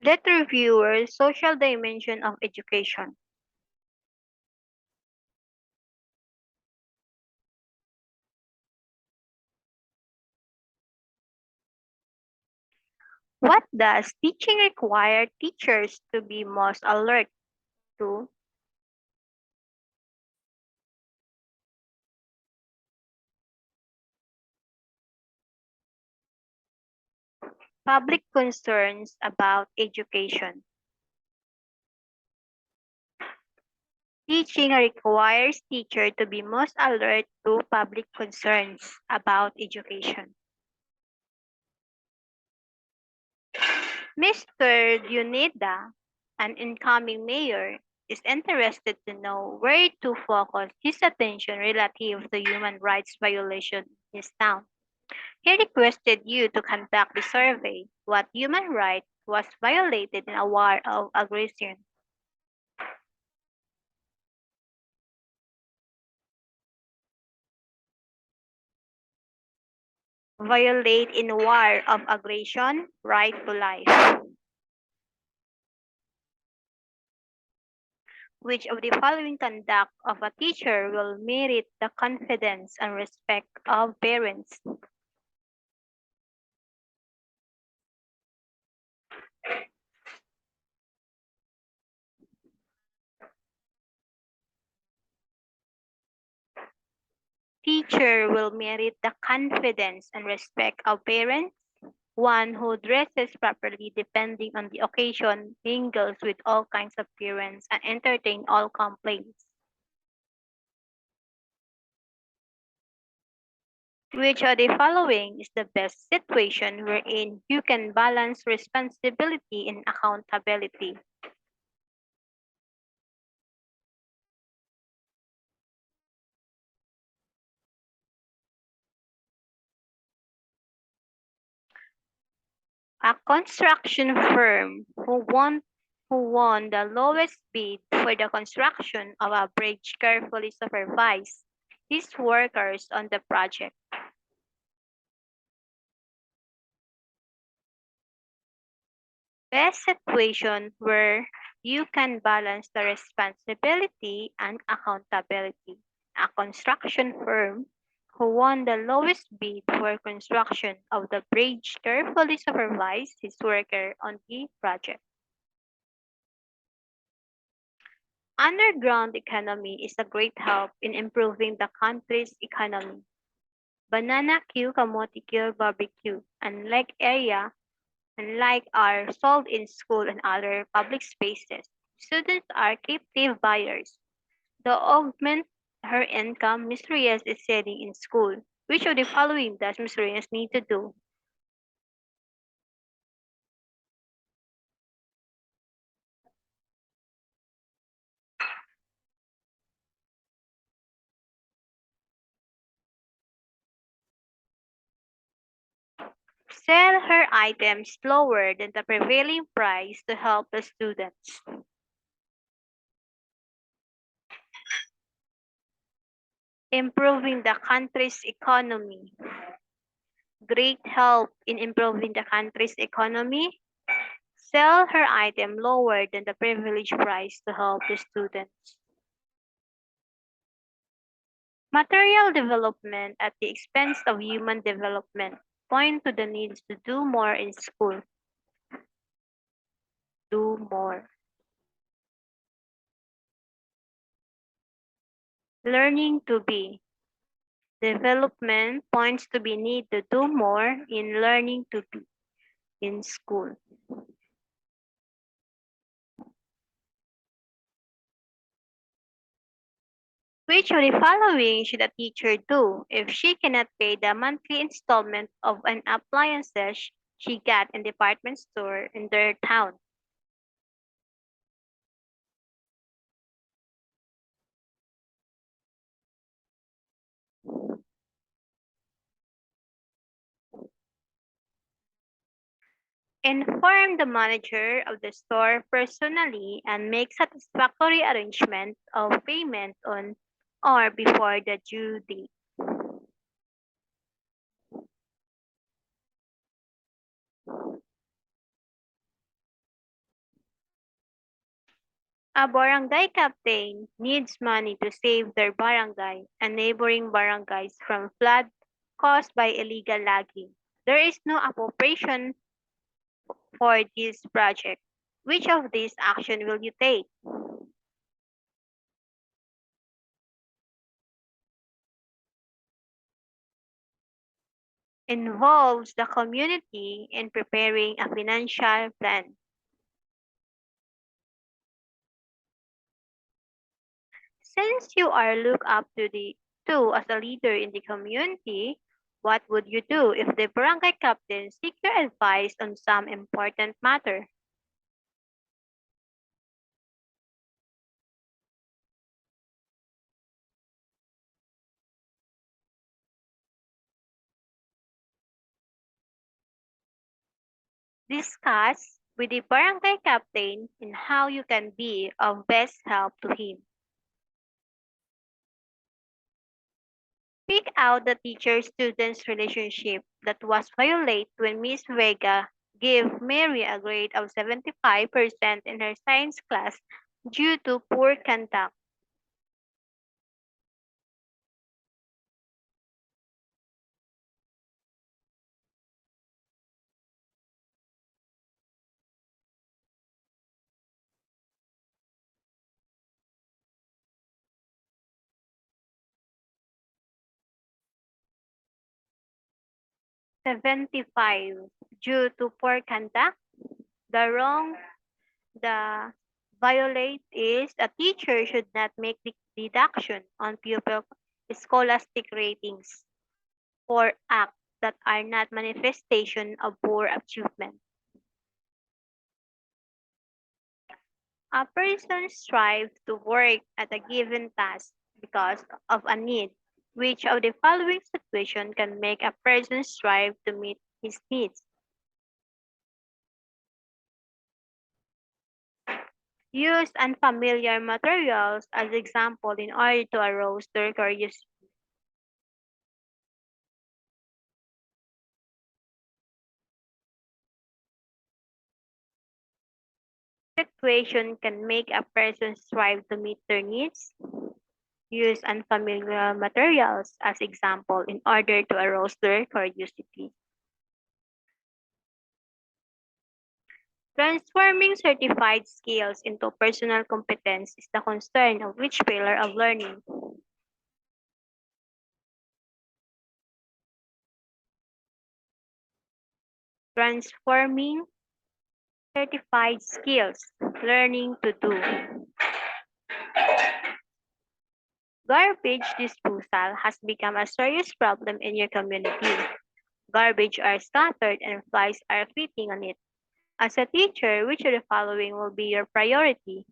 Let's review our social dimension of education. What does teaching require teachers to be most alert to? Public concerns about education. Teaching requires teachers to be most alert to public concerns about education. Mr. Dioneda, an incoming mayor, is interested to know where to focus his attention relative to human rights violations in his town. He requested you to conduct the survey. What human right was violated in a war of aggression? Violate in war of aggression, right to life. Which of the following conduct of a teacher will merit the confidence and respect of parents? Teacher will merit the confidence and respect of parents. One who dresses properly depending on the occasion, mingles with all kinds of parents, and entertain all complaints. Which of the following is the best situation wherein you can balance responsibility and accountability? A construction firm who won the lowest bid for the construction of a bridge carefully supervised his workers on the project. Best situation where you can balance the responsibility and accountability. A construction firm who won the lowest bid for construction of the bridge carefully supervised his worker on the project. Underground economy is a great help in improving the country's economy. Banana Q, Kamote Q, Barbecue, and lake area and like are sold in school and other public spaces. Students are captive buyers. To augment her income, Miss Reyes is studying in school. Which of the following does Miss Reyes need to do? Sell her items lower than the prevailing price to help the students. Improving the country's economy. Great help in improving the country's economy. Sell her item lower than the privilege price to help the students. Material development at the expense of human development point to the needs to do more in school. Do more. Learning to be. Development points to be need to do more in learning to be in school. Which of the following should a teacher do if she cannot pay the monthly installment of an appliances she got in department store in their town? Inform the manager of the store personally and make satisfactory arrangement of payment on or before the due date. A barangay captain needs money to save their barangay and neighboring barangays from flood caused by illegal logging. There is no appropriation for this project. Which of these action will you take? Involves the community in preparing a financial plan. Since you are looked up to as a leader in the community, what would you do if the barangay captain seek your advice on some important matter? Discuss with the barangay captain in how you can be of best help to him. Pick out the teacher-students relationship that was violated when Miss Vega gave Mary a grade of 75% in her science class due to poor conduct. 75 due to poor conduct. The wrong the violate is a teacher should not make deduction on pupil scholastic ratings for acts that are not manifestation of poor achievement. A person strives to work at a given task because of a need. Which of the following situation can make a person strive to meet his needs? Use unfamiliar materials as example in order to arouse their curiosity. Situation can make a person strive to meet their needs. Use unfamiliar materials as example in order to arouse their curiosity. Transforming certified skills into personal competence is the concern of which pillar of learning. Transforming certified skills, learning to do. Garbage disposal has become a serious problem in your community. Garbage are scattered and flies are feeding on it. As a teacher, which of the following will be your priority?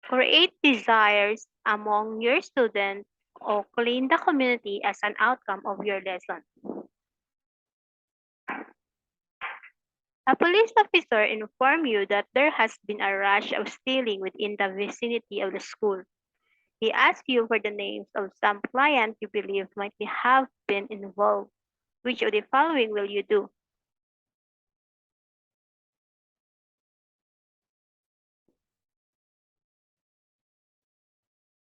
Create desires among your students or clean the community as an outcome of your lesson. A police officer informed you that there has been a rush of stealing within the vicinity of the school. He asked you for the names of some clients you believe have been involved. Which of the following will you do?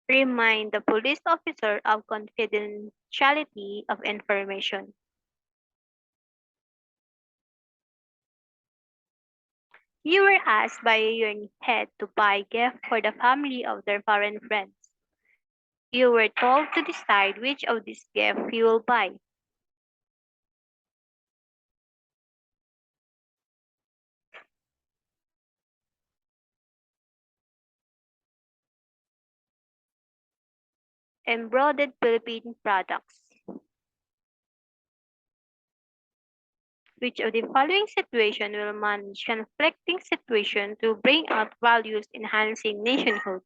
Remind the police officer of confidentiality of information. You were asked by your head to buy gift for the family of their foreign friends. You were told to decide which of these gifts you will buy. Embroidered Philippine products. Which of the following situation will manage conflicting situation to bring out values enhancing nationhood?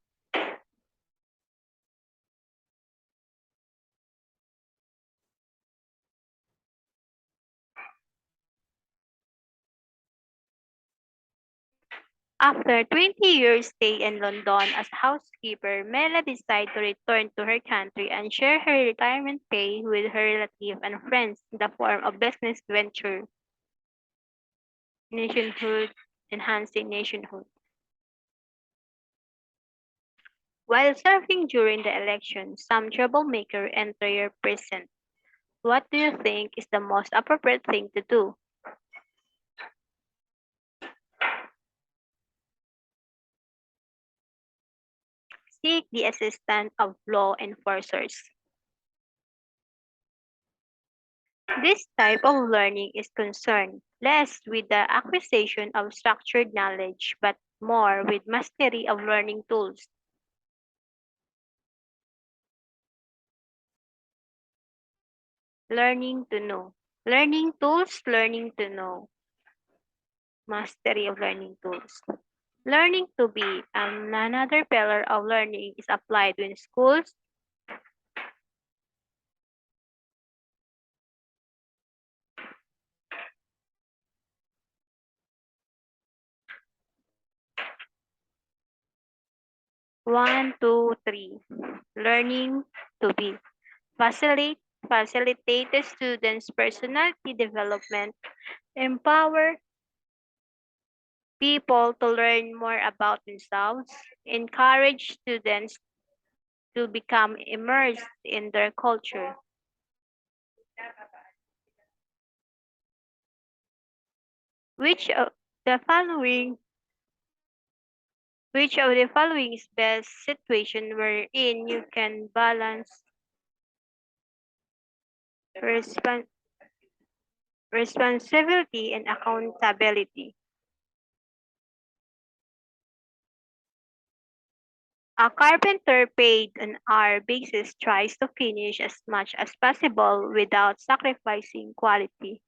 After 20 years stay in London as housekeeper, Mela decided to return to her country and share her retirement pay with her relatives and friends in the form of business venture, nationhood, enhancing nationhood. While serving during the election, some troublemaker enter your prison. What do you think is the most appropriate thing to do? Seek the assistance of law enforcers. This type of learning is concerned less with the acquisition of structured knowledge, but more with mastery of learning tools. Learning to know. Learning tools, learning to know. Mastery of learning tools. Learning to be another pillar of learning is applied in schools. One, two, three. Learning to be. Facilitate, facilitate the students' personality development. Empower people to learn more about themselves. Encourage students to become immersed in their culture. Which of the following which of the following is best situation wherein you can balance respon- responsibility and accountability? A carpenter paid on hour basis tries to finish as much as possible without sacrificing quality.